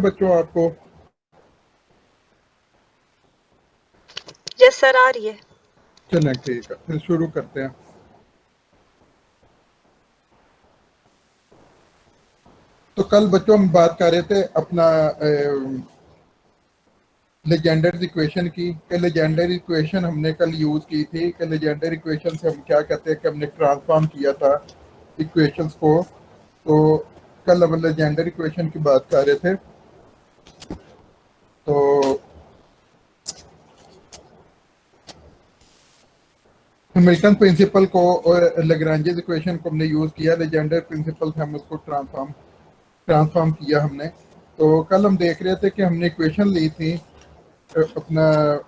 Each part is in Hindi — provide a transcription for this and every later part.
बच्चों आपको? यस सर, आ रही है। चलें ठीक है, फिर शुरू करते हैं। तो कल बच्चों हम बात कर रहे थे अपना लेजेंडर इक्वेशन की। लेजेंडर इक्वेशन हमने कल यूज की थी कि लेजेंडर इक्वेशन से हम क्या कहते हैं कि हमने ट्रांसफॉर्म किया था इक्वेशंस को। तो कल हम लेजेंडर इक्वेशन की बात कर रहे थे। तो हैमिल्टन प्रिंसिपल को और लेग्रांजेस इक्वेशन को हमने यूज किया। लेजेंडर प्रिंसिपल से हम उसको ट्रांसफॉर्म किया हमने। तो कल हम देख रहे थे कि हमने इक्वेशन ली थी अपना।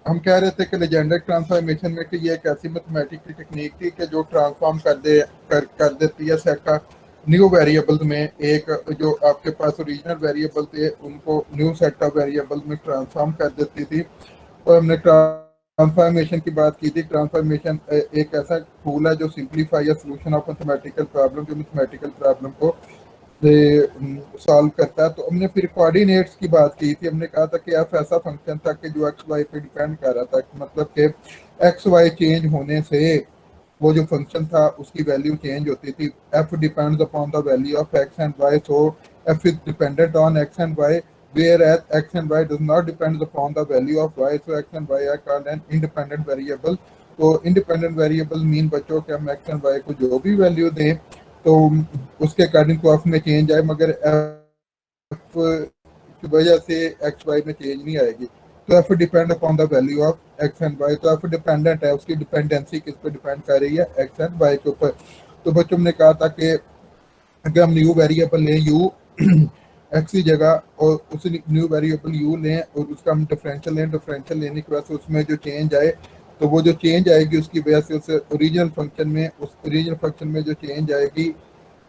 हम कह रहे थे कि लेजेंडर ट्रांसफॉर्मेशन में कि ये एक ऐसी मैथमेटिकल टेक्निक थी कि जो ट्रांसफॉर्म कर देती है सेट का न्यू वेरिएबल्स में। एक जो आपके पास ओरिजिनल वेरिएबल थे उनको न्यू सेट ऑफ वेरिएबल में ट्रांसफॉर्म कर देती थी। और हमने ट्रांसफॉर्मेशन की बात की थी। ट्रांसफॉर्मेशन एक ऐसा टूल है जो सिंप्लीफाई या सोल्यूशन ऑफ मैथमेटिकल प्रॉब्लम, जो मैथमेटिकल प्रॉब्लम को सॉल्व करता है। तो हमने फिर कोऑर्डिनेट्स की बात की थी। हमने कहा था कि एफ ऐसा फंक्शन था कि जो एक्स वाई पे डिपेंड कर रहा था, मतलब कि एक्स वाई चेंज होने से वो जो फंक्शन था उसकी वैल्यू चेंज होती थी। F depends upon the value of x and y, so f is dependent on x and y, whereas x and y does not depend upon the value of y, so x and y are called an independent variable। तो इंडिपेंडेंट वेरिएबल मीन बच्चों कि हम एक्स एंड वाई को जो भी वैल्यू दें तो उसके अकॉर्डिंग टू एफ में चेंज आए, मगर एफ की वजह से एक्स वाई में चेंज नहीं आएगी। तो f depend upon the value of x and y. तो एफ डिपेंडेंट है, उसकी डिपेंडेंसी किस पे डिपेंड कर रही है? एक्स एंड वाई के ऊपर। तो बच्चों ने कहा था कि अगर हम न्यू वेरिएबल लें यू एक्स की जगह और उस न्यू वेरिएबल यू लें और उसका हम डिफरेंशियल लें, डिफरेंशियल लेने के बाद से उसमें जो चेंज आए तो वो जो चेंज आएगी उसकी वजह से उस ओरिजिनल फंक्शन में, उस ओरिजिनल फंक्शन में जो चेंज आएगी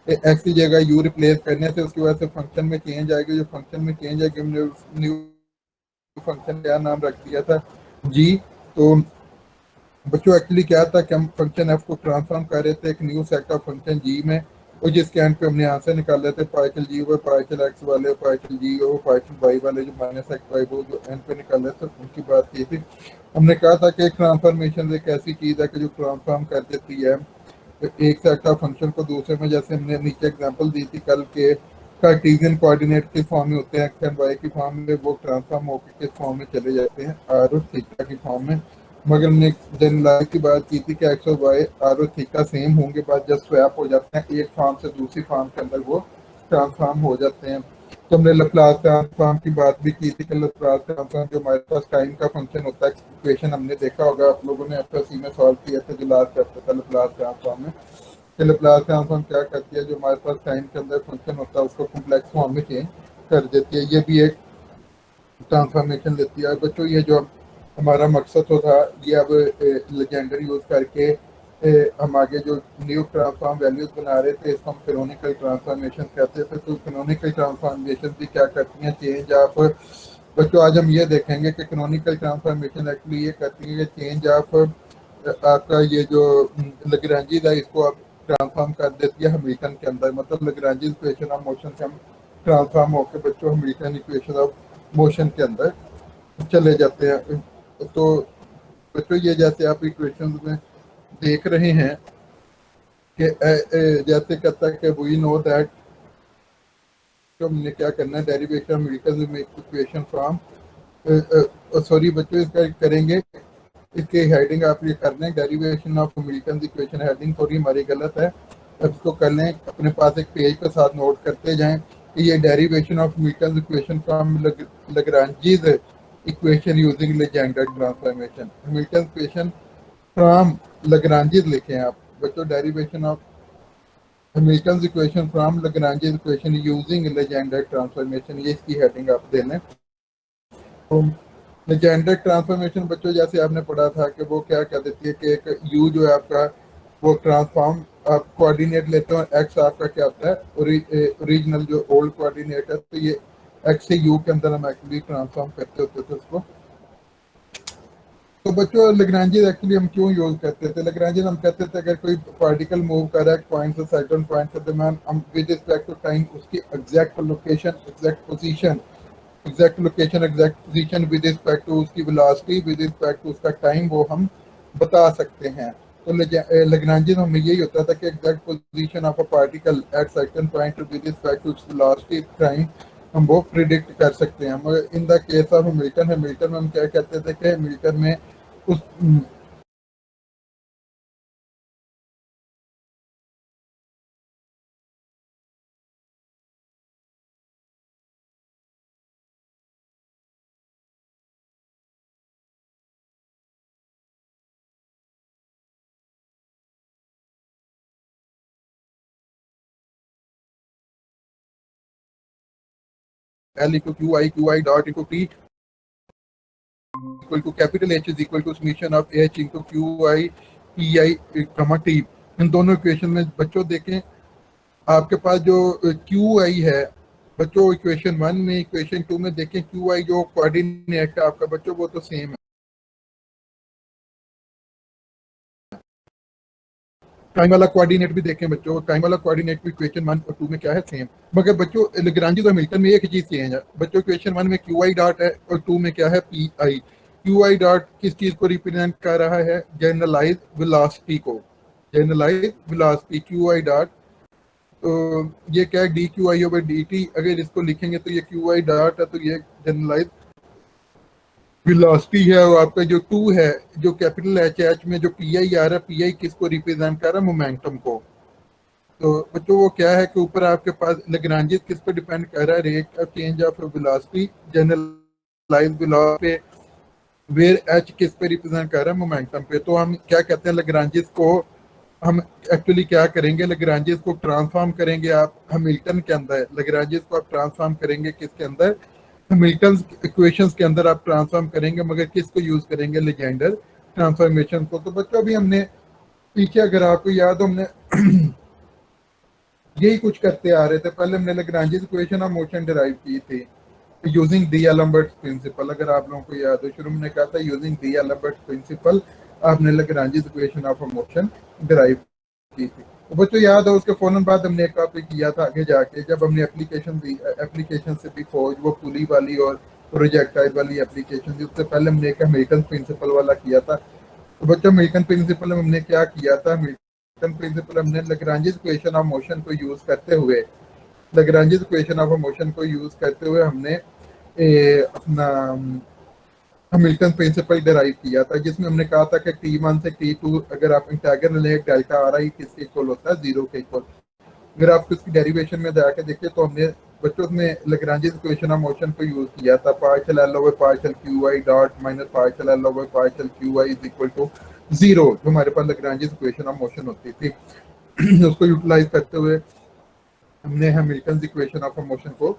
एक्स की जगह यू रिप्लेस करने से उसकी वजह से फंक्शन में चेंज आएगी। जो फंक्शन में चेंज आएगी हमने न्यू फंक्शन का नाम रख दिया था जी। तो बच्चों एक्चुअली क्या था कि हम फंक्शन एफ को ट्रांसफॉर्म कर रहे थे एक न्यू सेट ऑफ फंक्शन जी में, और जिसके एंड पे हमने आंसर निकाल रहे थे पार्शियल जी वो पार्शियल एक्स वाले, पार्शियल जी वो पार्शियल वाई वाले, जो माइनस एक्स वाई वो जो एंड पे निकाल रहे थे उनकी बात की थी। हमने कहा था कि ट्रांसफॉर्मेशन एक ऐसी चीज़ है कि जो ट्रांसफॉर्म कर देती है एक सेट ऑफ फंक्शन को दूसरे में। जैसे हमने नीचे एग्जांपल दी थी कल के कार्टेशियन कोऑर्डिनेट के फॉर्म में होते हैं एक्स एंड वाई की फॉर्म में, वो ट्रांसफॉर्म होकर किस फॉर्म में चले जाते हैं? आर और थीटा की फॉर्म में। मगर हमने जनरलाइज की बात की थी कि एक्स और वाई आर और थीटा सेम होंगे, बाद जब स्वैप हो जाते हैं एक फॉर्म से दूसरी फॉर्म के अंदर वो ट्रांसफॉर्म हो जाते हैं। तो हमने लैप्लास ट्रांसफॉर्म की बात भी की थी कि लैप्लास ट्रांसफॉर्म जो हमारे पास टाइम का फंक्शन होता है, इक्वेशन हमने देखा होगा आप लोगों ने एफएससी में सॉल्व किया था जो लास्ट चैप्टर था लैप्लास ट्रांसफॉर्म में। लैप्लास ट्रांसफॉर्म क्या करती है, जो हमारे पास टाइम के अंदर फंक्शन होता है उसको कॉम्प्लेक्स फॉर्म में चेंज कर देती है। ये भी एक ट्रांसफॉर्मेशन लेती है। बच्चों ये जो हमारा मकसद तो था ये अब लेजेंडर यूज करके हम आगे जो न्यू ट्रांसफॉर्म वैल्यूज बना रहे थे इसको हम कैनोनिकल ट्रांसफॉर्मेशन कहते थे। तो कैनोनिकल ट्रांसफॉर्मेशन भी क्या करती हैं? Change of. बच्चों आज हम ये देखेंगे कि कैनोनिकल ट्रांसफॉर्मेशन एक्चुअली ये करती है कि चेंज ऑफ आपका ये जो लग्रांजीज है इसको आप ट्रांसफॉर्म कर देती है हैमिल्टन के अंदर। मतलब लग्रांजीज इक्वेशन ऑफ मोशन से हम ट्रांसफॉर्म होकर बच्चों हैमिल्टन इक्वेशन ऑफ मोशन के अंदर चले जाते हैं। तो बच्चों ये जैसे आप इक्वेशन में देख रहे हैं कि जैसे कहता है कि वी नो दैट, तो हमने क्या करना है derivation Hamilton equation from, sorry बच्चों इसका करेंगे इसके हेडिंग आप ये कर लें derivation of Hamilton equation. Heading थोड़ी हमारी गलत है, अब इसको कर लें अपने पास एक पेज के साथ नोट करते जाएं कि ये derivation of Hamilton equation from Lagrange's equation using Legendre transformation. Hamilton equation from Lagrange's लिखें आप बच्चों, derivation of Hamilton equation from Lagrange's equation using Legendre transformation, ये इसकी हेडिंग आप दे लें। तो लेजेंडर ट्रांसफॉर्मेशन बच्चों जैसे आपने पढ़ा था कि वो क्या कह देती है कि एक यू जो है आपका वो ट्रांसफॉर्म आप कोऑर्डिनेट लेते हो, एक्स आपका क्या होता है ओरिजिनल जो ओल्ड कोऑर्डिनेट है, तो ये एक्स से यू के अंदर हम एक्चुअली ट्रांसफॉर्म करते होते थे उसको। तो बच्चों लेग्रांजीज एक्चुअली हम क्यों यूज करते थे? लेग्रांजीज हम कहते थे अगर कोई पार्टिकल मूव कर रहा है पॉइंट से सर्टेन पॉइंट के दरम्यान, हम विद रिस्पेक्ट टू टाइम उसकी exact location exact position exact location, exact position with respect to उसकी वेलोसिटी, विद रिस्पेक्ट टू उसका टाइम, वो हम बता सकते हैं। तो लेग्रांजियन हमें यही होता था कि exact position of a particle at certain point with respect to its velocity time हम वो प्रिडिक्ट कर सकते हैं। मगर in the case of Hamilton, Hamilton में हम क्या कहते थे कि हैमिल्टन में उस L equal QI, QI dot into T equal to capital H is equal to summation of H into QI PI comma T। इन दोनों इक्वेशन में बच्चों देखें आपके पास जो QI है बच्चों, इक्वेशन 1 में, इक्वेशन 2 में देखें QI जो कोऑर्डिनेट है आपका बच्चों वो तो सेम है। टाइम वाला कोऑर्डिनेट भी देखें बच्चों, टाइम वाला कोऑर्डिनेट भी इक्वेशन 1 और 2 में क्या है, सेम। मगर बच्चों लेग्रांजी और हैमिल्टन में एक चीज चेंज है बच्चों, इक्वेशन 1 में QI डॉट है और 2 में क्या है, PI। QI डॉट किस चीज को रिप्रेजेंट कर रहा है, जनरलाइज वेलोसिटी को, जनरलाइज वेलोसिटी QI डॉट। तो ये क्या है, dQi/dt, अगर इसको लिखेंगे तो ये QI डॉट है, तो ये जनरलाइज वेलोसिटी है। और आपका जो 2 है जो कैपिटल एच में जो PI आ रहा है, PI किसको रिप्रेजेंट कर रहा है, मोमेंटम को। तो बच्चों वो क्या है कि ऊपर आपके पास लेग्रांजिस किस पर डिपेंड कर रहा है, rate of change of velocity, generalize velocity पे, वेयर एच किस पे रिप्रेजेंट कर रहा है, मोमेंटम पे। तो हम क्या कहते हैं, लेग्रांजिस को हम एक्चुअली क्या करेंगे, लेग्रांजिस को ट्रांसफॉर्म करेंगे आप हैमिल्टन के अंदर, लेग्रांजिस को आप ट्रांसफॉर्म करेंगे किसके अंदर, हैमिल्टन इक्वेशंस के अंदर आप ट्रांसफॉर्म करेंगे, मगर किसको यूज करेंगे, लेजेंडर ट्रांसफॉर्मेशन को। तो बच्चों अभी हमने पीछे अगर आपको याद हो हमने यही कुछ करते आ रहे थे। पहले हमने लेग्रांजिस इक्वेशन ऑफ मोशन डिराइव की थी यूजिंग डी-एलेम्बर्ट प्रिंसिपल। अगर आप लोगों को याद हो शुरू में कहा था यूजिंग डी-एलेम्बर्ट प्रिंसिपल आपने लेग्रांजिस इक्वेशन ऑफ मोशन डिराइव की थी। तो बच्चों याद हो उसके फौरन बाद हमने एक टॉपिक किया था आगे जाके, जब हमने एप्लीकेशन से भी खोज, वो पुली वाली और प्रोजेक्टाइल वाली एप्लीकेशन थी। उससे पहले हमने एक हैमिल्टन प्रिंसिपल वाला किया था। तो बच्चों हैमिल्टन प्रिंसिपल में हमने क्या किया था, हैमिल्टन प्रिंसिपल हमने लेग्रांजिस इक्वेशन ऑफ मोशन को यूज करते हुए, लेग्रांजिस इक्वेशन ऑफ मोशन को यूज करते हुए हमने अपना हैमिल्टन प्रिंसिपल डिराइव किया था, जिसमें हमने कहा था कि T1 से T2 अगर आप इंटीग्रल लें, डेल्टा आ रहा है किसके इक्वल होता है, 0 के इक्वल। अगर आप इसकी डेरिवेशन में जाके देखिए तो हमने बच्चों में लेग्रांजिस इक्वेशन ऑफ मोशन को यूज किया था, partial L over partial QI dot minus partial L over partial QI is equal to 0, जो हमारे पास लेग्रांजिस इक्वेशन ऑफ मोशन होती थी। उसको यूटिलाइज करते हुए हमने हैमिल्टन इक्वेशन ऑफ मोशन को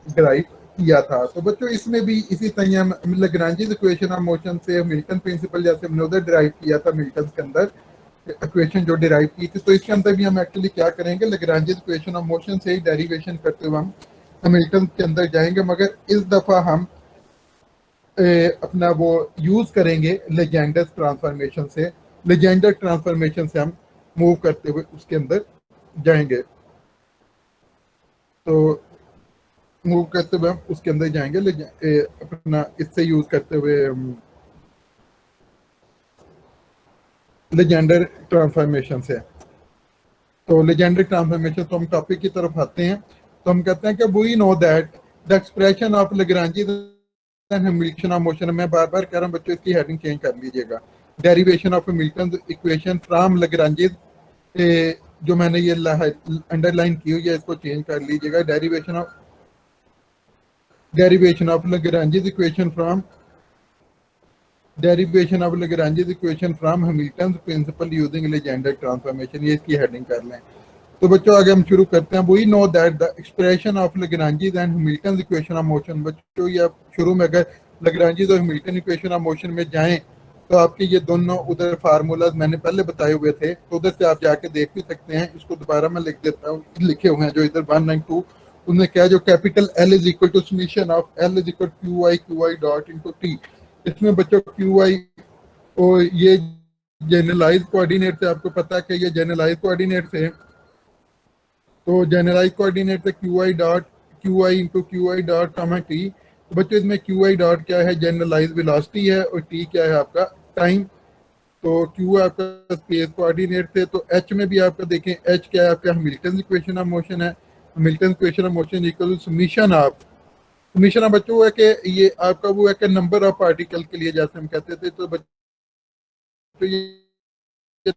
डिराइव किया था। तो बच्चों इसमें भी इसी तरह हम लेग्रांजिस इक्वेशन ऑफ मोशन से हैमिल्टन प्रिंसिपल जैसे हमने उधर डिराइव किया था मिल्टन के अंदर इक्वेशन जो डिराइव की थी, तो इसके अंदर भी हम एक्चुअली क्या करेंगे, लेग्रांजिस इक्वेशन ऑफ मोशन से ही डेरिवेशन करते हुए हम हैमिल्टन के अंदर जाएंगे। मगर इस दफा हम अपना वो यूज करेंगे लेजेंडर ट्रांसफॉर्मेशन से, लेजेंडर ट्रांसफॉर्मेशन से हम मूव करते हुए उसके अंदर जाएंगे। तो मूव करते हुए हम उसके अंदर जाएंगे अपना इससे यूज करते हुए लेजेंडर ट्रांसफॉर्मेशन से। तो लेजेंडर ट्रांसफॉर्मेशन तो हम टॉपिक की तरफ आते हैं। तो हम कहते हैं कि we know that the expression of Lagrange's and Hamilton of motion, मैं बार बार कह रहा हूं बच्चों इसकी हेडिंग चेंज कर लीजिएगा, derivation of Hamilton equation from Lagrange's, जो मैंने ये अंडरलाइन की हुई है इसको चेंज कर लीजिएगा, derivation of Lagrange's equation from Hamilton's principle using Legendre transformation, ये इसकी हेडिंग कर लें। तो बच्चों आगे हम शुरू करते हैं। We know that the expression of Lagrange's and Hamilton's equation of motion, बच्चों ये शुरू में अगर Lagrange's और Hamilton equation of motion में जाएं तो आपके ये दोनों उधर फार्मूलाज मैंने पहले बताए हुए थे, तो उधर से आप जाके देख भी सकते हैं। इसको दोबारा मैं लिख देता हूँ, लिखे हुए हैं जो इधर 192 उनमें क्या, जो capital L is equal to summation of L is equal QI dot into T। इसमें बच्चों QI और ये जनरलाइज कोऑर्डिनेट से, आपको पता है कि ये जनरलाइज कोऑर्डिनेट से, तो जनरलाइज कोऑर्डिनेट से QI into QI dot comma T, तो बच्चों इसमें क्यू आई डॉट क्या है, जनरलाइज वेलोसिटी है, और टी क्या है आपका टाइम। तो क्यू आपका स्पेस कोऑर्डिनेट थे, तो एच में भी आपका देखें, एच क्या है आपका हैमिल्टन इक्वेशन ऑफ मोशन है। Hamilton equation of motion equal to summation of, summation of बच्चों है कि ये आपका वो है कि नंबर ऑफ पार्टिकल के लिए जैसे हम कहते थे, तो बच्चों ये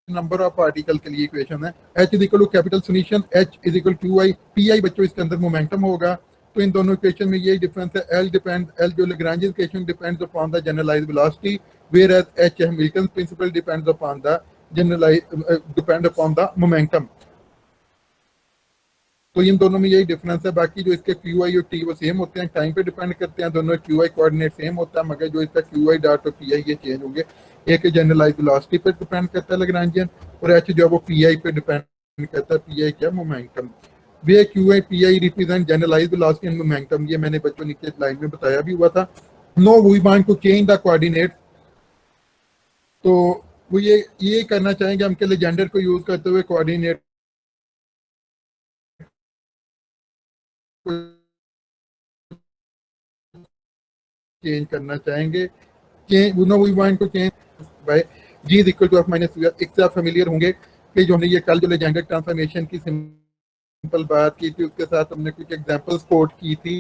नंबर ऑफ पार्टिकल के लिए इक्वेशन है। H is equal to capital summation h is equal to i, p i बच्चों इसके अंदर मोमेंटम होगा। तो इन दोनों इक्वेशन में यही डिफरेंस है, एल डिपेंड, एल जो Lagrange equation depends upon the generalized velocity, whereas h Hamilton principle depends upon the generalize depend upon the momentum. तो इन दोनों में यही डिफरेंस है। बाकी जो इसके क्यू आई और टी वो सेम होते हैं, टाइम पे डिपेंड करते हैं, दोनों क्यू आई कोऑर्डिनेट सेम होता है, मगर जो इसका क्यू आई डॉट और पी आई ये चेंज होंगे। एक जनरलाइज वेलोसिटी पे डिपेंड करता है लैग्रेंजियन, और एच जो है वो पी आई पे डिपेंड करता है, पी आई क्या momentum. Where q i p i represent generalize velocity and momentum, ये मैंने बच्चों नीचे लाइन में बताया भी हुआ था। Now we want to change the coordinate, तो वो ये करना चाहेंगे हम कि लेजेंडर को यूज करते हुए कोऑर्डिनेट चेंज करना चाहेंगे। Change now we want to change by g is equal to F minus u, इससे आप फेमिलियर होंगे कि जो हमने ये कल जो लेजेंडर ट्रांसफॉर्मेशन की सिंपल बात की थी, उसके साथ हमने कुछ एग्जांपल्स कोट की थी।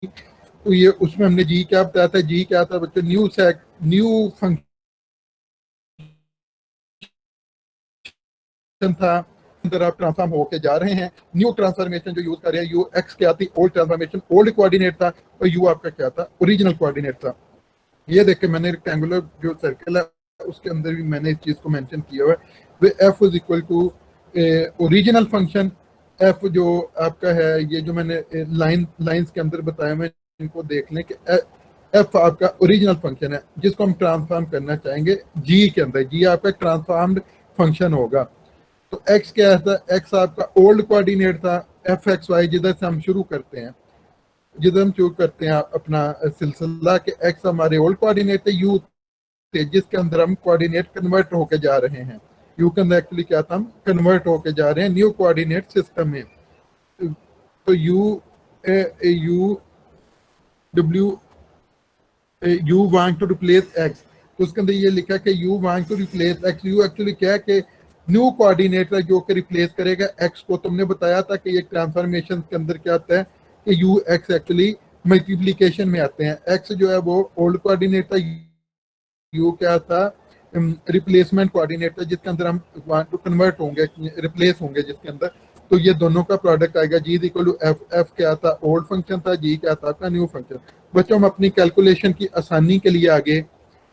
तो ये उसमें हमने जी क्या बताया था, जी क्या था बच्चों, न्यू फंक्शन था, अंदर आप ट्रांसफॉर्म होके जा रहे हैं। न्यू ट्रांसफॉर्मेशन जो यूज कर रहे हैं, यू एक्स क्या थी, ओल्ड ट्रांसफॉर्मेशन ओल्ड कोऑर्डिनेट था, और यू आपका क्या था, ओरिजिनल कोऑर्डिनेट था। ये देख के मैंने रेक्टेंगुलर जो सर्कल है उसके अंदर भी मैंने इस चीज को मेंशन किया हुआ है। Where F is equal to original function, F जो आपका है, ये जो मैंने लाइंस के अंदर बताया, मैं इनको देख लें कि एफ आपका ओरिजिनल फंक्शन है जिसको हम ट्रांसफॉर्म करना चाहेंगे जी के अंदर। जी आपका ट्रांसफॉर्म्ड फंक्शन होगा। तो एक्स क्या था, एक्स आपका ओल्ड कोऑर्डिनेट था, एफ एक्स वाई जिधर से हम शुरू करते हैं, जिधर हम शुरू करते हैं अपना सिलसिला के एक्स हमारे ओल्ड कोऑर्डिनेट थे, यू थे जिसके अंदर हम कोऑर्डिनेट कन्वर्ट होके जा रहे हैं। यू के अंदर एक्चुअली क्या था, हम कन्वर्ट होके जा रहे हैं न्यू कोऑर्डिनेट सिस्टम में। तो यू डब्ल्यू you want to replace x, तो उसके अंदर ये लिखा कि you want to replace x, you actually क्या है कि न्यू कोऑर्डिनेटर जो कि रिप्लेस करेगा एक्स को। तुमने बताया था कि ये ट्रांसफॉर्मेशन के अंदर क्या आता है कि यू एक्स एक्चुअली मल्टीप्लीकेशन में आते हैं। एक्स जो है वो ओल्ड कोऑर्डिनेट था, यू क्या था, रिप्लेसमेंट कोऑर्डिनेट था जिसके अंदर हम वांट टू कन्वर्ट होंगे, रिप्लेस होंगे जिसके अंदर। तो ये दोनों का प्रोडक्ट आएगा जी इक्वल टू एफ, एफ क्या था, ओल्ड फंक्शन था, जी क्या था आपका न्यू फंक्शन। बच्चों हम अपनी कैलकुलेशन की आसानी के लिए आगे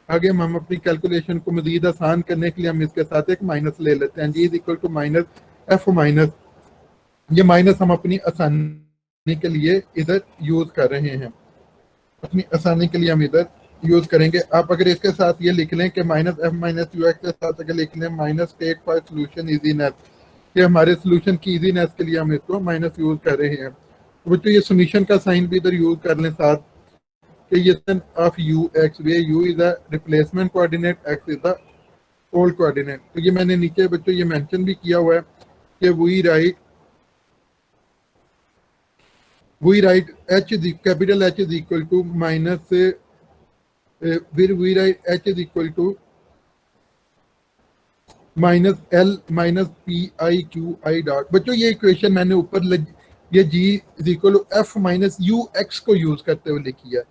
आगे हम अपनी कैलकुलेशन को मजीद आसान करने के लिए हम इसके साथ एक माइनस ले लेते हैं, G equal to minus F minus, ये माइनस हम अपनी आसानी के लिए इधर यूज कर रहे हैं, अपनी आसानी के लिए हम इधर यूज करेंगे। आप अगर इसके साथ ये लिख लें कि minus F minus you x के साथ अगर लिख लें minus take for solution easiness, कि हमारे सोल्यूशन की इजीनेस के लिए हम इसको माइनस यूज कर रहे हैं। तो बच्चों ये समीशन का साइन भी इधर यूज कर लें साथ, कि ये of U x way you is the replacement coordinate, x is the old coordinate. तो ये मैंने नीचे बच्चों ये मेंशन भी किया हुआ है कि we write H is capital H is equal to minus, फिर we write H is equal to minus L minus P I Q I dot. बच्चों ये इक्वेशन मैंने ऊपर ये G is equal to F minus you X को यूज करते हुए लिखी है,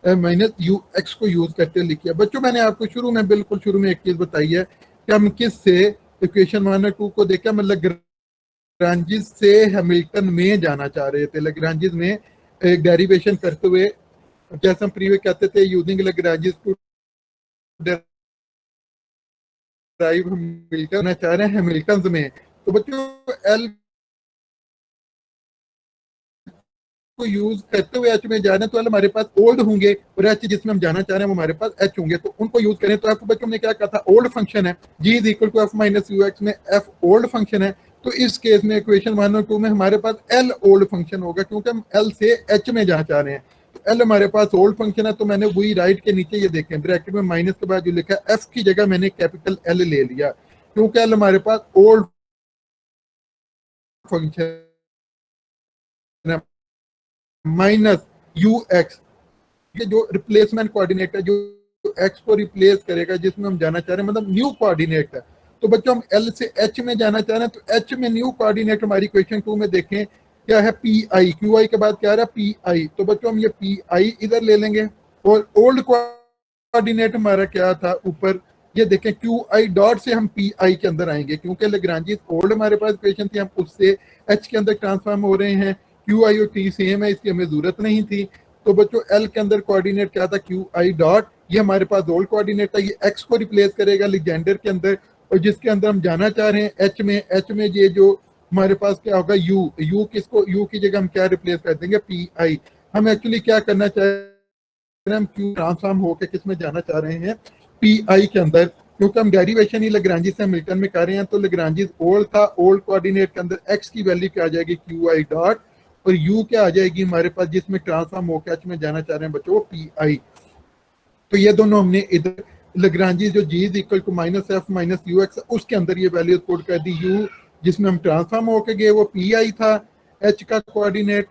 माइनस यू एक्स को यूज करते हुए लिखी है। बच्चों मैंने आपको शुरू में बिल्कुल शुरू में एक चीज बताई है कि हम किस से इक्वेशन 1 और 2 को देखा, मतलब लैग्रांजिस से हैमिल्टन में जाना चाह रहे थे, लैग्रांजिस में एक डेरिवेशन करते हुए, जैसे हम प्रीवियस कहते थे यूजिंग लैग्रांजिस टू ड्राइव हैमिल्टन चाह रहे हैं हैमिल्टन में। तो बच्चों एल को यूज करते हुए एच में जाना, तो एल हमारे पास ओल्ड होंगे और एच जिसमें हम जाना चाह रहे हैं वो हमारे पास एच होंगे, तो उनको यूज करें। तो एफ बच्चों ने क्या कहा था, ओल्ड फंक्शन है, G is equal to F minus you X में एफ ओल्ड फंक्शन है। तो इस केस में इक्वेशन 1 और 2 में हमारे पास एल ओल्ड फंक्शन होगा, क्योंकि हम एल से एच में जाना चाह रहे हैं। तो एल हमारे पास ओल्ड फंक्शन है, तो मैंने वही राइट के नीचे ये देखें ब्रैकेट में माइनस के बाद जो लिखा है एफ की जगह मैंने कैपिटल एल ले लिया, क्योंकि एल हमारे पास ओल्ड फंक्शन है, माइनस यू एक्स, ये जो रिप्लेसमेंट कोऑर्डिनेट है, जो एक्स को रिप्लेस करेगा, जिसमें हम जाना चाह रहे हैं, मतलब न्यू कोऑर्डिनेट है। तो बच्चों हम एल से एच में जाना चाह रहे हैं, तो एच में न्यू कोऑर्डिनेट हमारी क्वेश्चन 2 में देखें क्या है, पी आई, क्यू आई के बाद क्या आ रहा है, पी आई। तो बच्चों हम ये पी आई इधर ले लेंगे, और ओल्ड कोऑर्डिनेट हमारा क्या था ऊपर, ये देखें क्यू आई डॉट से हम पी आई के अंदर आएंगे, क्योंकि लेग्रांजी ओल्ड हमारे पास इक्वेशन थी, हम उससे एच के अंदर ट्रांसफॉर्म हो रहे हैं। क्यू आई और टी सेम है, इसकी हमें जरूरत नहीं थी। तो बच्चों एल के अंदर कोऑर्डिनेट क्या था, क्यू आई डॉट, ये हमारे पास ओल्ड कोऑर्डिनेट था, ये एक्स को रिप्लेस करेगा लेजेंडर के अंदर, और जिसके अंदर हम जाना चाह रहे हैं एच में ये जो हमारे पास क्या होगा, यू, यू किसको, यू की जगह हम क्या रिप्लेस कर देंगे, पी आई। हम एक्चुअली क्या करना चाह रहे हैं, हम क्यू ट्रांसफॉर्म होकर किस में जाना चाह रहे हैं, पी आई के अंदर, क्योंकि हम डेरिवेशन ही लेग्रांजी से मिल्टन में कर रहे हैं। तो लेग्रांजी ओल्ड था, ओल्ड कोऑर्डिनेट के अंदर एक्स की वैल्यू क्या आ जाएगी, क्यू आई डॉट, और यू क्या आ जाएगी हमारे पास, जिसमें ट्रांसफॉर्म होकर एच में जाना चाह रहे हैं बच्चों, पी आई। तो ये दोनों हमने इधर लेग्रांजी जो G is equal to minus F minus you X, उसके अंदर ये वैल्यू पुट कर दी। यू जिसमें हम ट्रांसफॉर्म होके गए वो पी आई था, एच का कोऑर्डिनेट,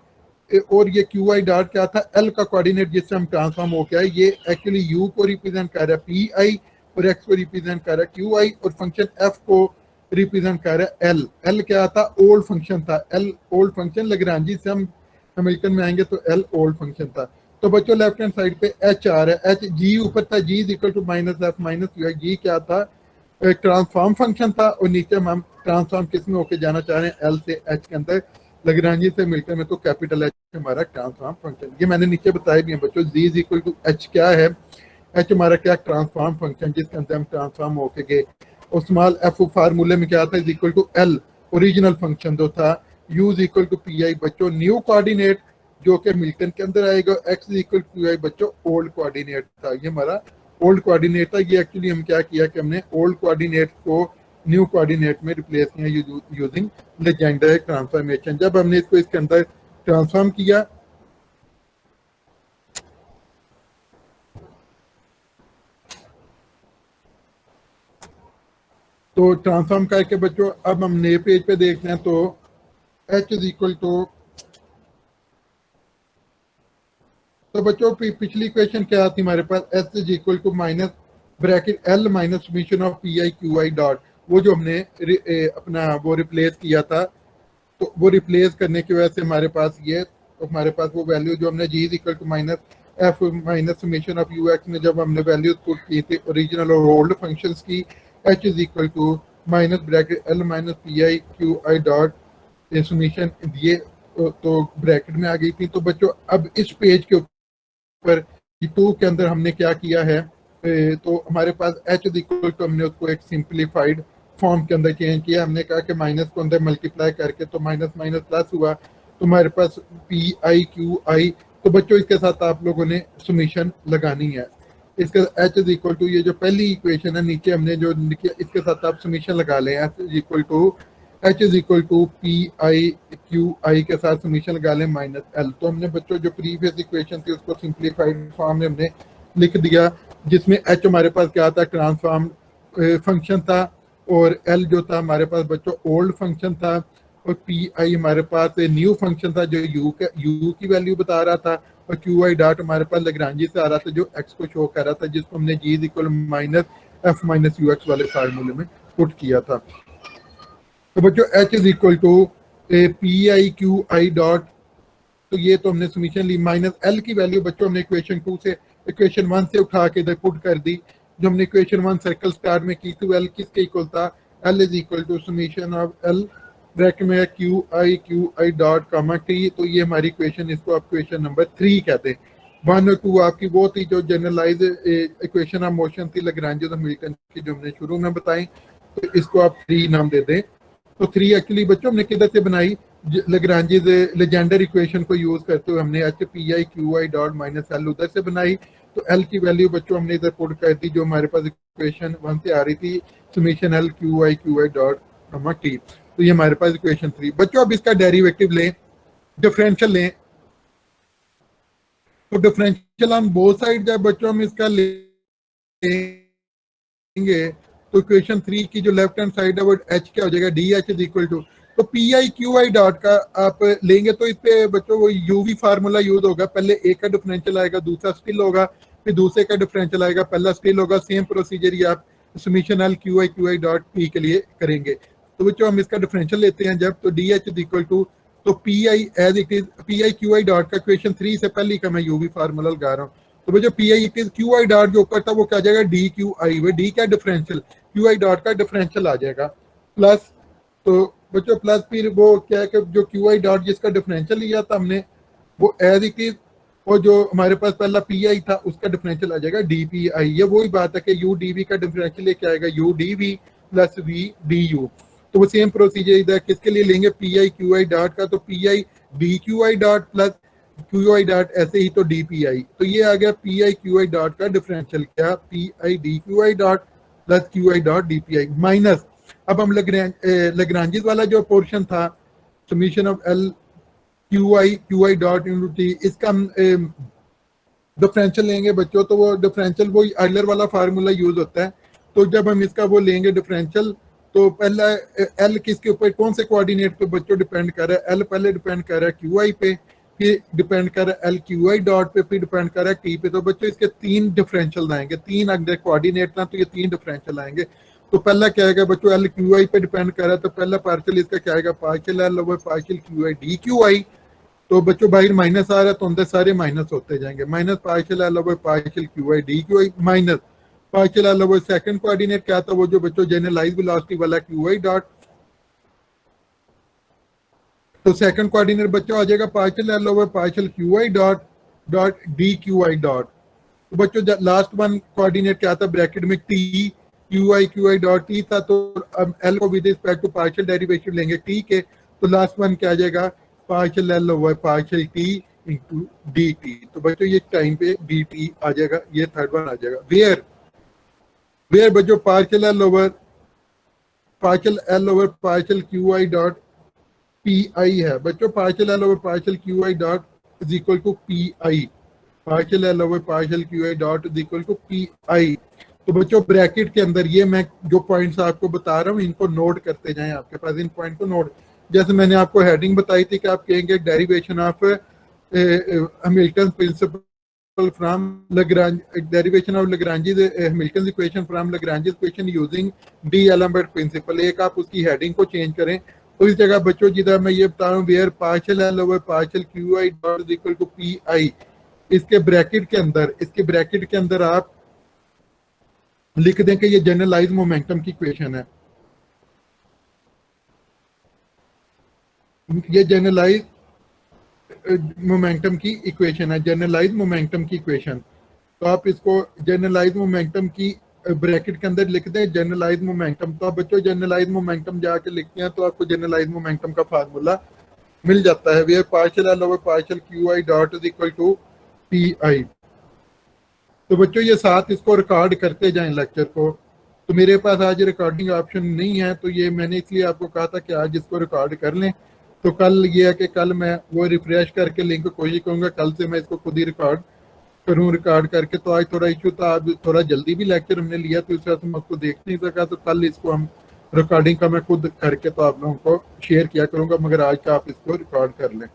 और ये क्यू आई डॉट क्या था, एल का कोऑर्डिनेट जिससे हम ट्रांसफॉर्म होके आए। ये एक्चुअली यू को रिप्रेजेंट कर रहा है पी आई, और एक्स को रिप्रेजेंट कर रहा है क्यू आई, और फंक्शन एफ को रिप्रेजेंट कर रहा है एल। एल क्या था, ओल्ड फंक्शन था, एल ओल्ड फंक्शन, लेग्रांजी से हम अमेरिकन में आएंगे तो एल ओल्ड फंक्शन था। तो बच्चों लेफ्ट हैंड साइड पे एच आ रहा है, एच जी ऊपर था, G is equal to minus F minus U, G क्या था, एक ट्रांसफॉर्म फंक्शन था, और नीचे हम ट्रांसफॉर्म किस में होके जाना चाह रहे हैं, एल से एच के अंदर, लेग्रांजी से मिलकर में, तो कैपिटल एच हमारा ट्रांसफॉर्म फंक्शन। ये मैंने नीचे बताया भी है बच्चों, जी इज इक्वल टू एच क्या है, एच हमारा क्या, ट्रांसफॉर्म फंक्शन, जिसके अंदर हम ट्रांसफॉर्म होके गए। और स्मॉल एफ फार्मूले में क्या था, is equal to l, original function जो था, u is equal to P i बच्चों, न्यू कोऑर्डिनेट जो कि मिल्टन के अंदर आएगा, x is equal to i बच्चों, ओल्ड कोऑर्डिनेट था, ये हमारा ओल्ड कोऑर्डिनेट था। ये एक्चुअली हम क्या किया कि हमने ओल्ड कोऑर्डिनेट को न्यू कोऑर्डिनेट में रिप्लेस किया यूजिंग लेजेंडर ट्रांसफॉर्मेशन। जब हमने इसको इसके अंदर ट्रांसफॉर्म किया, तो ट्रांसफॉर्म करके बच्चों अब हम नए पेज पे देखते हैं, तो एच इज इक्वल टू, तो बच्चों पिछली इक्वेशन क्या थी हमारे पास, S is equal to minus bracket L minus summation of P I Q I dot, वो जो हमने अपना वो रिप्लेस किया था, तो वो रिप्लेस करने की वजह से हमारे पास ये, तो हमारे पास वो वैल्यू जो हमने G is equal to minus F minus summation of U X में जब हमने वैल्यू पुट की थी ओरिजिनल और ओल्ड फंक्शंस की, H is equal to minus bracket L minus P I Q I dot summation, ये तो ब्रैकेट में आ गई थी। तो बच्चों अब इस पेज के पर टू के अंदर हमने क्या किया है, तो हमारे पास एच इक्वल टू हमने उसको एक सिंप्लीफाइड फॉर्म के अंदर चेंज किया। हमने कहा कि माइनस को अंदर मल्टीप्लाई करके तो माइनस माइनस प्लस हुआ, तो हमारे पास पी आई क्यू आई। तो बच्चों इसके साथ आप लोगों ने समीशन लगानी है, इसका एच इज इक्वल टू, ये जो पहली इक्वेशन है नीचे हमने जो लिखी है, इसके साथ आप समीशन लगा लें, h is equal to, h is equal to P I Q i के साथ समीशन लगा लें माइनस एल। तो हमने बच्चों जो प्रीवियस इक्वेशन थी उसको सिंप्लीफाइड फॉर्म में हमने लिख दिया, जिसमें एच हमारे पास क्या था, ट्रांसफॉर्म फंक्शन था, और एल जो था हमारे पास बच्चों ओल्ड फंक्शन था, और पी आई हमारे पास न्यू फंक्शन था जो यू की वैल्यू बता रहा था, और क्यू आई डॉट हमारे पास लेग्रांजी से आ रहा था जो एक्स को शो कर रहा था, जिसको हमने G equal minus F minus you X वाले फार्मूले में पुट किया था। तो बच्चों H is equal to P I Q I dot, तो ये तो हमने समीशन ली, माइनस एल की वैल्यू बच्चों हमने इक्वेशन 2 से इक्वेशन 1 से उठा के इधर पुट कर दी। जो हमने इक्वेशन 1 सर्कल स्टार्ट में की, तो एल किसके इक्वल था, L is equal to summation of L bracket में क्यू आई डॉट कामा टी। तो ये हमारी इक्वेशन, इसको आप इक्वेशन नंबर 3 कहते हैं। 1 और 2 आपकी वो थी जो जनरलाइज इक्वेशन ऑफ मोशन थी लेग्रांज मिल्टन की, जो हमने शुरू में बताई, तो इसको आप 3 नाम दे दें। तो 3 एक्चुअली बच्चों हमने किधर से बनाई, लेग्रांजीज लेजेंडर इक्वेशन को यूज करते हुए हमने H P I Q I dot minus L उधर से बनाई। तो एल की वैल्यू बच्चों हमने इधर पुट कर दी जो हमारे पास इक्वेशन 1 से आ रही थी, summation L Q I dot comma T. तो ये हमारे पास इक्वेशन 3। बच्चों अब इसका डेरिवेटिव लें, डिफरेंशियल लें, तो डिफरेंशियल ऑन बोथ साइड जब बच्चों हम इसका लेंगे, तो इक्वेशन 3 की जो लेफ्ट हैंड साइड है वो एच क्या हो जाएगा, D H is equal to, तो P I Q I dot का आप लेंगे तो इस पे बच्चों वो यूवी फार्मूला यूज होगा, पहले एक का डिफरेंशियल आएगा, दूसरा स्टिल होगा, फिर दूसरे का डिफरेंशियल आएगा, पहला स्टिल होगा, सेम प्रोसीजर ही आप summation L Q I dot P के लिए करेंगे। तो बच्चों हम इसका डिफरेंशियल लेते हैं जब, तो D H is equal to, तो P I as it is, P I Q I dot का इक्वेशन 3 से पहले का मैं यूवी फार्मूला लगा रहा हूँ। तो बच्चों P I it is Q I dot जो ऊपर था वो क्या आ जाएगा, डी क्यू आई, वो डी का डिफरेंशियल, क्यू आई डॉट का डिफरेंशियल आ जाएगा, प्लस, तो बच्चों प्लस फिर वो क्या है कि जो क्यू आई डॉट जिसका डिफरेंशियल लिया था हमने वो एज इट इज, और जो हमारे पास पहला पी आई था उसका डिफरेंशियल आ जाएगा डी पी आई। ये वही बात है कि यू डी वी का डिफरेंशियल लेके आएगा u d v plus v d u. तो वो सेम प्रोसीजर इधर किसके लिए लेंगे, p I Q I dot का, तो P I D Q I dot plus Q I dot ऐसे ही तो डी पी आई। तो ये आ गया P I Q I dot का डिफरेंशियल, क्या P I D Q I dot plus Q I dot D P I minus, अब हम लेग्रांजिस वाला जो पोर्शन था summation of L Q I dot into T, इसका हम डिफरेंशियल लेंगे बच्चों, तो वो डिफरेंशियल वो आइलर वाला फार्मूला यूज होता है। तो जब हम इसका वो लेंगे डिफरेंशियल, तो पहला एल किसके ऊपर, कौन से कोऑर्डिनेट पे बच्चों डिपेंड कर रहा है, एल पहले डिपेंड कर रहा है क्यू आई पे, फिर डिपेंड कर रहा है एल क्यू आई डॉट पे, फिर डिपेंड कर रहा है टी पे। तो बच्चों इसके तीन डिफरेंशियल आएंगे, तीन अगर कोऑर्डिनेट ना तो ये तीन डिफरेंशियल आएंगे। तो पहला क्या आएगा बच्चों, एल क्यू आई पे डिपेंड कर रहा है, तो पहला पार्शियल इसका क्या आएगा, partial L over partial Q I D Q I. तो बच्चों बाहर माइनस आ रहा है तो अंदर सारे माइनस होते जाएंगे, minus partial L over partial Q I D Q I minus partial L over second coordinate क्या था वो जो बच्चों जनरलाइज वेलोसिटी वाला क्यू आई डॉट, तो सेकंड कोऑर्डिनेट बच्चों आ जाएगा partial L over partial Q I dot dot D Q I dot. तो बच्चों लास्ट वन कोऑर्डिनेट क्या था, ब्रैकेट में T Q I dot T था, तो अब एल को with respect to partial derivative लेंगे टी के, तो लास्ट वन क्या आ जाएगा, partial L over partial T into D T. तो बच्चों ये टाइम पे डी टी आ जाएगा, ये थर्ड वन आ जाएगा। वेयर वेयर बच्चों partial L over partial Q I dot p i है बच्चों, partial L over partial Q I dot is equal to P i, partial L over partial Q I dot is equal to P I. तो बच्चों ब्रैकेट के अंदर ये मैं जो पॉइंट्स आपको बता रहा हूँ इनको नोट करते जाएं, आपके पास इन पॉइंट को नोट, जैसे मैंने आपको हेडिंग बताई थी कि आप कहेंगे derivation of Hamilton principle from Lagrange, derivation of Lagrange's Hamilton equation from Lagrange's equation using D'Alembert principle, एक आप उसकी हेडिंग को चेंज करें। तो इस जगह बच्चों जिधर मैं ये बता रहा हूँ where partial L over partial Q I dot is equal to P i, इसके ब्रैकेट के अंदर आप लिख दें कि ये जनरलाइज मोमेंटम की इक्वेशन है, ये जनरलाइज मोमेंटम की इक्वेशन है, जनरलाइज मोमेंटम की इक्वेशन। तो आप इसको जनरलाइज मोमेंटम की ब्रैकेट के अंदर लिख दें जनरलाइज मोमेंटम। तो आप बच्चों जनरलाइज मोमेंटम जाके लिखते हैं तो आपको जनरलाइज मोमेंटम का फार्मूला मिल जाता है, where partial L over partial Q I dot is equal to P I. तो बच्चों ये साथ इसको रिकॉर्ड करते जाएं लेक्चर को। तो मेरे पास आज रिकॉर्डिंग ऑप्शन नहीं है, तो ये मैंने इसलिए आपको कहा था कि आज इसको रिकॉर्ड कर लें। तो कल ये है कि कल मैं वो रिफ्रेश करके लिंक कोशिश करूंगा, कल से मैं इसको खुद ही रिकॉर्ड करूँ, रिकॉर्ड करके। तो आज थोड़ा इशू था, आज थोड़ा जल्दी भी लेक्चर हमने लिया तो इस वजह से मैं उसको देख नहीं सका, तो कल इसको हम रिकॉर्डिंग का मैं खुद करके तो आप लोगों को शेयर किया करूंगा, मगर आज का आप इसको रिकॉर्ड कर लें।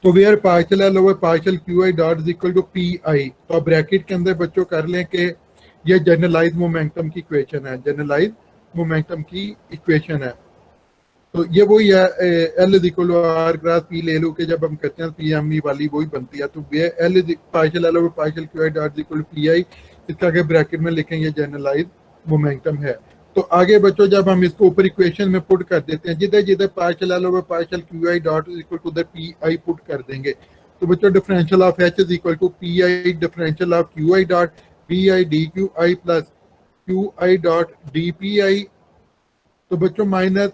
तो where partial L over partial Q I dot is equal to P I, तो आप ब्रैकेट के अंदर बच्चों कर लें कि ये जनरलाइज मोमेंटम की इक्वेशन है, जनरलाइज मोमेंटम की इक्वेशन है। तो ये वही है l is equal to r cross p ले लो के जब हम करते हैं पी एम ई वाली वही बनती है। तो l is partial L over partial Q I dot is equal to P i, इसका आगे ब्रैकेट में लिखेंगे जनरलाइज मोमेंटम है। तो आगे बच्चों जब हम इसको ऊपर इक्वेशन में पुट कर देते हैं, जिधर जिधर partial L over partial Q I dot is equal to उधर पी आई पुट कर देंगे। तो बच्चों differential of h is equal to P i differential of Q I dot d i D Q i plus Q I dot D P I. तो बच्चों minus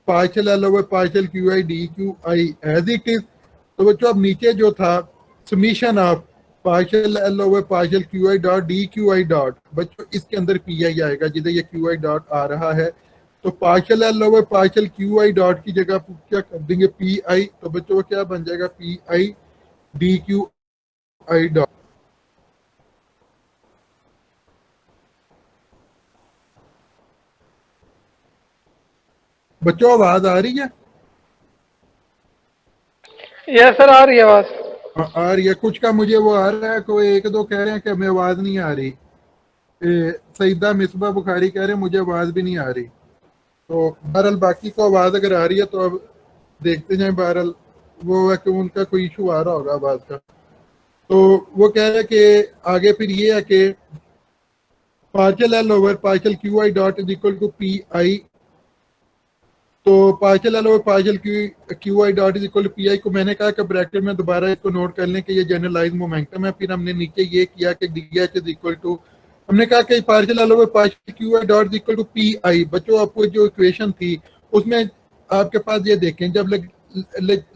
partial L over partial Q I D Q i as it is. तो बच्चों अब नीचे जो था summation of partial L over partial Q I dot D Q I dot, बच्चों इसके अंदर पी आई आएगा जिधर ये क्यू आई डॉट आ रहा है। तो partial L over partial Q I dot की जगह क्या कर देंगे पी आई, तो बच्चों वो क्या बन जाएगा p I D Q I dot. बच्चों आवाज आ रही है? यस सर, आ रही है आवाज। आ रही है। कुछ का मुझे वो आ रहा है, कोई एक दो कह रहे हैं कि हमें आवाज नहीं आ रही। सईदा मिसबा बुखारी कह रहे हैं मुझे आवाज भी नहीं आ रही। तो बहरहाल बाकी को आवाज अगर आ रही है तो अब देखते जाए। बहरहाल वो है कि उनका कोई इशू आ रहा होगा आवाज का। तो वो कह रहे हैं कि आगे फिर ये है कि partial L over partial Q I dot is equal to P I. तो partial L over partial Q I dot is equal to P I को मैंने कहा कि ब्रैकेट में दोबारा इसको नोट कर लें कि ये जनरलाइज मोमेंटम है। फिर हमने नीचे ये किया कि d H is equal to, हमने कहा कि partial L over partial Q I dot is equal to P i. बच्चों आपको जो इक्वेशन थी उसमें आपके पास ये देखें, जब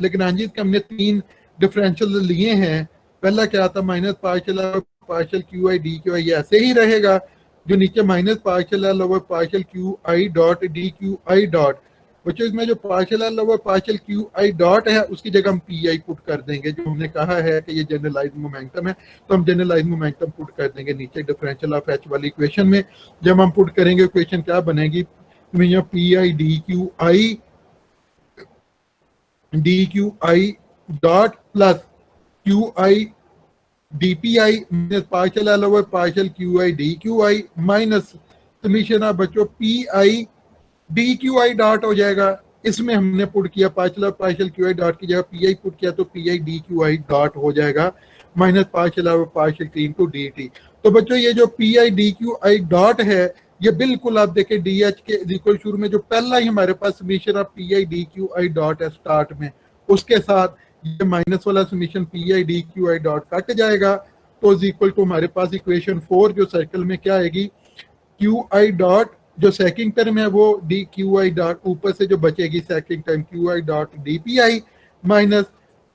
लेग्रांजीज के हमने तीन डिफरेंशियल लिए हैं। पहला क्या था, minus partial partial Q I D Q I, ऐसे ही रहेगा। जो नीचे minus partial L over partial Q I dot D Q I dot, बच्चों इसमें जो partial L over partial Q I dot है उसकी जगह हम पी आई पुट कर देंगे। जो हमने कहा है कि ये जनरलाइज मोमेंटम है, तो हम जनरलाइज मोमेंटम पुट कर देंगे नीचे डिफरेंशियल ऑफ एच वाली इक्वेशन में। जब हम पुट करेंगे इक्वेशन क्या बनेगी, P I D Q I dot plus Q I D P I minus partial L over partial Q I D Q I minus summation of बच्चों P I D Q I dot हो जाएगा। इसमें हमने पुट किया पार्शियल और पार्शियल क्यू आई डॉट की जगह पी आई पुट किया, तो P I D Q I dot हो जाएगा माइनस पार्शियल और partial T into D T. तो बच्चों ये जो P I D Q I dot है, ये बिल्कुल आप देखें डी एच के इक्वल शुरू में जो पहला ही हमारे पास summation of P I D Q I dot है स्टार्ट में, उसके साथ ये माइनस वाला summation P I D Q I dot cut जाएगा। तो इक्वल टू हमारे पास इक्वेशन 4 जो सर्कल में क्या आएगी, क्यू आई डॉट जो सेकंड टर्म है वो डी क्यू आई डॉट ऊपर से जो बचेगी second term Q I dot D P I minus,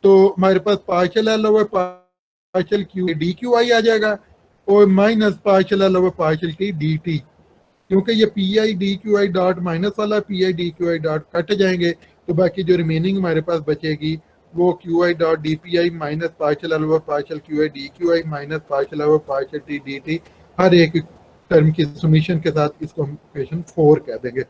तो हमारे पास partial L over partial Q D Q I आ जाएगा और minus partial L over partial T D T. क्योंकि ये P I D Q I dot minus वाला P I D Q I dot cut जाएंगे, तो बाकी जो रिमेनिंग हमारे पास बचेगी वो Q I dot D P I minus partial L over partial Q I D Q I minus partial over partial T D T, हर एक टर्म की समीशन के साथ। इसको हम इक्वेशन 4 कह देंगे।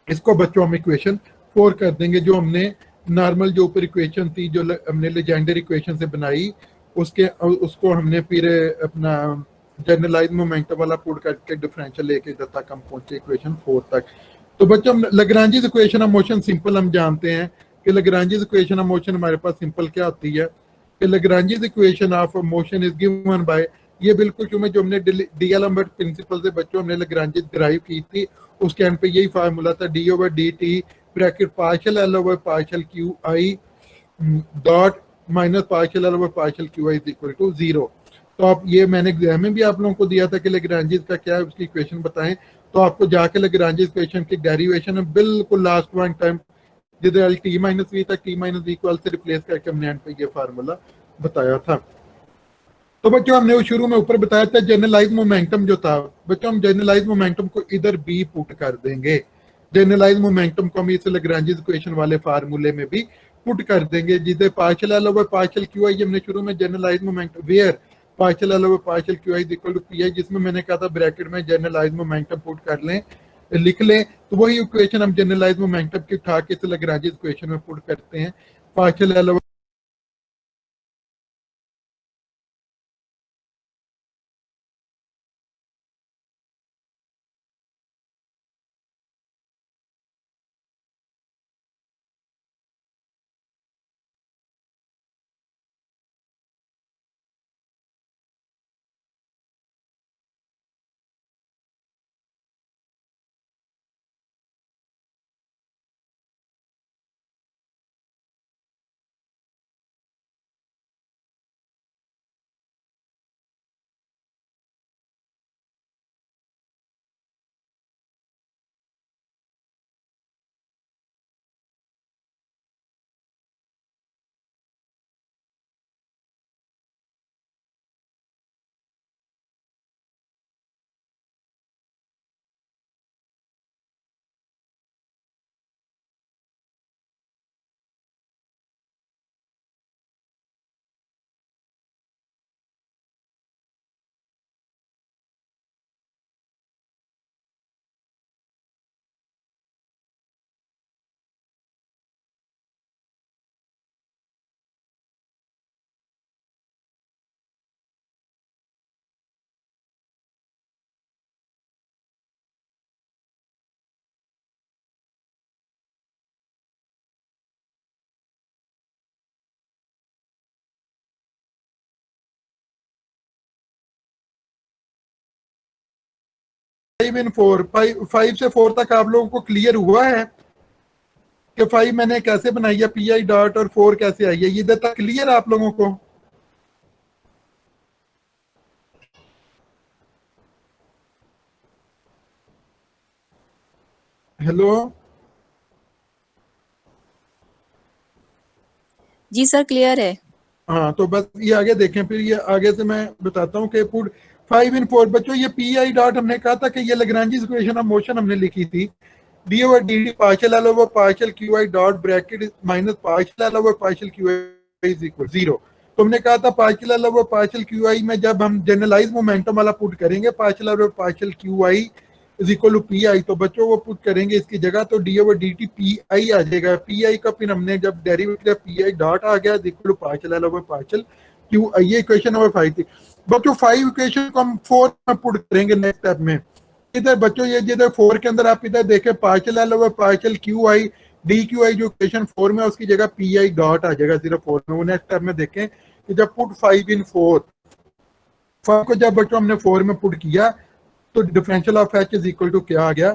इसको बच्चों हम इक्वेशन 4 कर देंगे। जो हमने नॉर्मल जो ऊपर इक्वेशन थी जो हमने लेजेंडर इक्वेशन से बनाई, उसके उसको हमने फिर अपना जनरलाइज मोमेंटम वाला पुट करके डिफरेंशियल लेके जब तक हम पहुंचे इक्वेशन 4 तक। तो बच्चों हम लग्रांजीज इक्वेशन ऑफ मोशन सिंपल हम जानते हैं कि लग्रांजीज इक्वेशन ऑफ मोशन हमारे पास सिंपल क्या होती है कि Lagrange's equation of motion is given by, ये बिल्कुल क्यों जो हमने डीएलएम्बर्ट प्रिंसिपल से बच्चों हमने लग्रांजीज डिराइव की थी, उसके एंड पे यही फार्मूला था d over d t bracket partial L over partial Q I dot minus partial L over partial Q I is equal to 0। तो आप ये मैंने एग्जाम में भी आप लोगों को दिया था कि लेग्रांजीज का क्या है उसकी इक्वेशन बताएं। तो आपको जाके लेग्रांजीज इक्वेशन की डेरिवेशन है बिल्कुल लास्ट वन टाइम जिधर टी माइनस वी तक टी माइनस वी इक्वल से रिप्लेस करके हमने एंड पे ये फार्मूला बताया था। तो बच्चों हमने वो शुरू में ऊपर बताया था जनरलाइज मोमेंटम जो था, बच्चों हम जनरलाइज मोमेंटम को इधर बी पुट कर देंगे। जनरलाइज मोमेंटम को हम इस लैग्रेंज इक्वेशन वाले फार्मूले में भी पुट कर देंगे, जिधर partial L over partial Q i हमने शुरू में generalize momentum where partial L over partial Q i equal to P i, जिसमें मैंने कहा था ब्रैकेट में जनरलाइज मोमेंटम पुट कर लें लिख लें, तो वही इक्वेशन हम जनरलाइज मोमेंटम की उठा के इस लैग्रेंज इक्वेशन में पुट करते हैं। पार्शियल एल ओवर 5 इन 4, 5 से 4 तक आप लोगों को क्लियर हुआ है कि 5 मैंने कैसे बनाई है पी आई डॉट और 4 कैसे आई है, ये इधर तक क्लियर है आप लोगों को? हेलो, जी सर क्लियर है। हाँ तो बस ये आगे देखें, फिर ये आगे से मैं बताता हूँ कि पुट 5 इन 4। बच्चों ये पी आई डॉट हमने कहा था कि ये लाग्रांज इक्वेशन ऑफ मोशन हमने लिखी थी, d over d d partial L over partial Q I dot bracket minus partial L over partial Q I is equal 0। तो हमने कहा था partial L over partial Q i में जब हम जनरलाइज मोमेंटम वाला पुट करेंगे partial L over partial Q I is equal to P I, तो बच्चों वो पुट करेंगे इसकी जगह तो d over d t p i आ जाएगा। पी आई का फिर हमने जब डेरिवेटिव पी आई डॉट आ गया is equal to partial L over partial Q i, ये इक्वेशन नंबर 5 थी। बच्चों 5 इक्वेशन को हम 4 में पुट करेंगे नेक्स्ट स्टेप में। इधर बच्चों ये जिधर 4 के अंदर आप इधर देखें partial L over partial Q I D Q i जो इक्वेशन 4 में उसकी जगह पी आई डॉट आ जाएगा 0 4 में। वो नेक्स्ट स्टेप में देखें कि जब पुट 5 इन 4 को जब बच्चों हमने 4 में पुट किया तो differential of h is equal to क्या आ गया,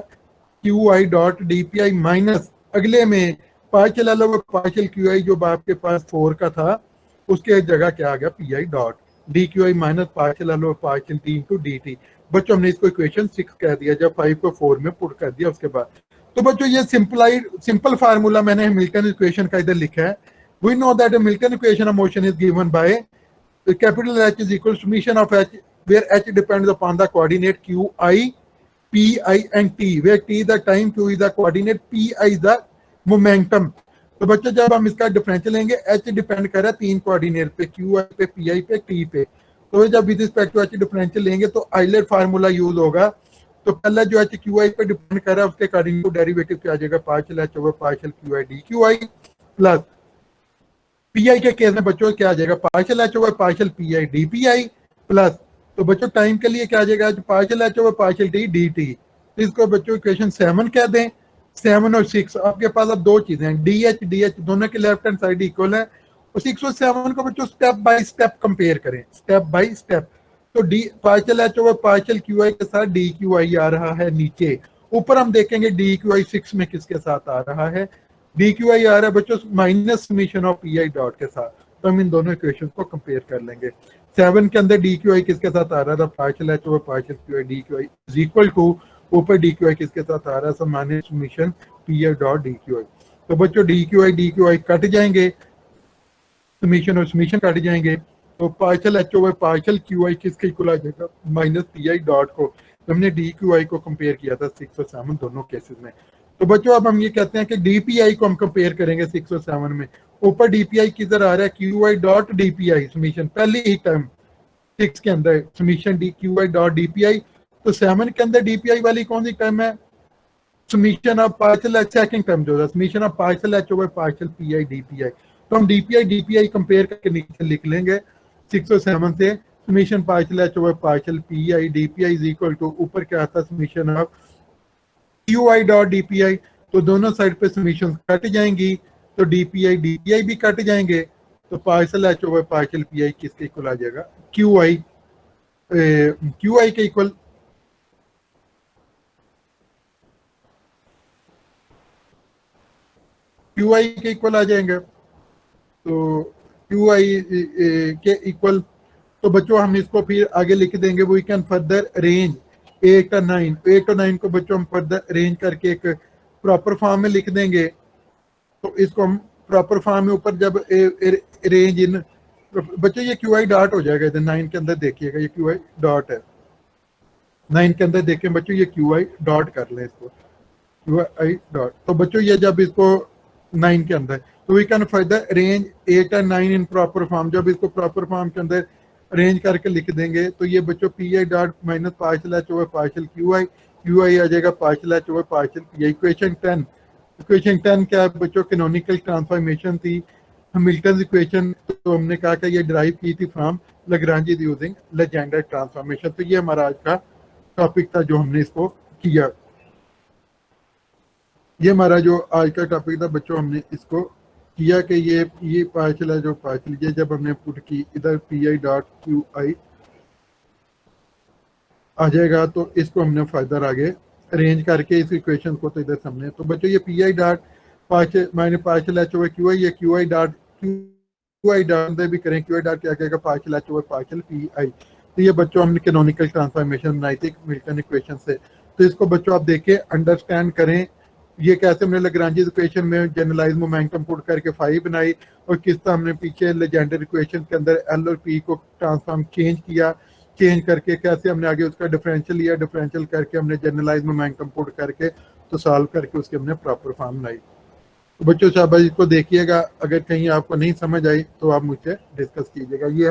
q I dot D P I minus अगले में partial L over partial Q i जो आपके पास 4 का था उसके जगह क्या आ गया P I dot D Q I minus partial L over partial T into D T. बच्चों हमने इसको इक्वेशन 6 कह दिया जब 5 को 4 में पुट कर दिया उसके बाद। तो बच्चों ये सिंपल फार्मूला मैंने हैमिल्टन इक्वेशन का इधर लिखा है। We know that Hamilton equation of motion is given by capital H is equal summation of H where H depends upon the coordinate Q I, P I and T, where T is the time, Q is the coordinate, P I is the momentum। तो बच्चों जब हम इसका डिफरेंशियल लेंगे H डिपेंड कर रहा है 3 कोऑर्डिनेट पे, Q I पे, P I पे, T पे। तो जब with respect to H differential लेंगे तो आइलर फार्मूला यूज होगा। तो पहला जो H Q I पे डिपेंड कर रहा है उसके अकॉर्डिंग टू डेरिवेटिव क्या आ जाएगा partial H over partial Q I D Q I plus P I के केस में बच्चों क्या आ जाएगा partial H over partial P I D P I plus, तो बच्चों टाइम के लिए क्या आ जाएगा partial H over partial T D T. इसको बच्चों इक्वेशन 7 कह दें। 7 और 6 आपके पास अब दो चीजें हैं, डी एच दोनों के लेफ्ट हैंड साइड इक्वल है और 6 और 7 को बच्चों स्टेप बाय स्टेप कंपेयर करें, स्टेप बाय स्टेप। तो D partial H over partial Q i के साथ डी क्यू आई आ रहा है नीचे, ऊपर हम देखेंगे डी क्यू आई 6 में किसके साथ आ रहा है, डी क्यू आई आ रहा है बच्चों minus summation of P I dot के साथ। तो हम इन दोनों इक्वेशन को कंपेयर कर लेंगे। 7 के अंदर डी क्यू आई किसके साथ आ रहा था partial H over partial Q I D Q I is equal to ऊपर डी क्यू आई किसके साथ आ रहा है minus summation P I dot D Q I. तो बच्चों डी क्यू आई कट जाएंगे, समेशन और समेशन कट जाएंगे, तो partial H over partial Q I किसके इक्वल आ जाएगा माइनस पी आई डॉट को। तो हमने डी क्यू आई को कंपेयर किया था 6 और 7 दोनों केसेस में। तो बच्चों अब हम ये कहते हैं कि डी पी आई को हम कंपेयर करेंगे 6 और 7 में। ऊपर डी पी आई किधर आ रहा है Q I dot D P I summation, पहली ही टर्म 6 के अंदर summation D Q I dot D P I. तो 7 के अंदर डी पी आई वाली कौन सी टर्म है summation of partial H, second term जो है summation of partial H over partial P I D P I. तो हम डी पी आई कंपेयर करके नीचे लिख लेंगे 6 और 7 से summation partial H over partial P I D P I is equal to ऊपर क्या आता है summation of Q I dot D P I. तो दोनों साइड पे समीशन कट जाएंगी तो डी पी आई भी कट जाएंगे, तो partial H over partial P आई किसके इक्वल आ जाएगा क्यू आई के इक्वल। क्यू आई के इक्वल आ जाएंगे, तो क्यू आई के इक्वल। तो बच्चों हम इसको फिर आगे लिख देंगे वी कैन फर्दर अरेंज 8 और 9 को बच्चों हम फर्दर अरेंज करके एक प्रॉपर फॉर्म में लिख देंगे। तो इसको हम प्रॉपर फॉर्म में ऊपर जब अरेंज इन बच्चों ये क्यू आई डॉट हो जाएगा इधर 9 के अंदर देखिएगा ये क्यू आई डॉट है 9 के अंदर देखें बच्चों ये क्यू आई डॉट कर लें इसको क्यू आई डॉट। तो बच्चों ये जब इसको 9 के अंदर तो वी कैन फर्दर अरेंज 8 और 9 इन प्रॉपर फॉर्म। जब इसको प्रॉपर फॉर्म के अंदर अरेंज करके लिख देंगे तो ये बच्चों P I dot minus partial H over partial Q I आ जाएगा partial H over partial P I. Equation 10 क्या है बच्चों कैनोनिकल ट्रांसफॉर्मेशन थी हैमिल्टन इक्वेशन। तो हमने कहा कि ये ड्राइव की थी from Lagrange using Legendre transformation. तो ये हमारा आज का टॉपिक था जो हमने इसको किया, ये हमारा जो आज का टॉपिक था बच्चों हमने इसको किया कि ये पार्शियल है जो पार्शियल ये जब हमने पुट की इधर P I dot Q I आ जाएगा, तो इसको हमने फर्दर आगे अरेंज करके इस इक्वेशन को तो इधर सामने, तो बच्चों ये P I dot minus partial H over Q i, ये क्यू आई डॉट भी करें, क्यू आई डॉट क्या कहेगा, partial H over partial P I. तो ये बच्चों हमने कैनोनिकल ट्रांसफॉर्मेशन बनाई थी मिल्टन इक्वेशन से। तो इसको बच्चों आप देखें, अंडरस्टैंड करें ये कैसे हमने लेग्रांजी इक्वेशन में जनरलाइज मोमेंटम पुट करके फाई बनाई, और किस तरह हमने पीछे लेजेंडर इक्वेशन के अंदर एल और पी को ट्रांसफॉर्म चेंज करके कैसे हमने आगे उसका डिफरेंशियल लिया, डिफरेंशियल करके हमने जनरलाइज मोमेंटम पुट करके तो सॉल्व करके उसके हमने प्रॉपर फॉर्म बनाई। तो बच्चों शाबाश, इसको देखिएगा, अगर कहीं आपको नहीं समझ आई तो आप मुझसे डिस्कस कीजिएगा। ये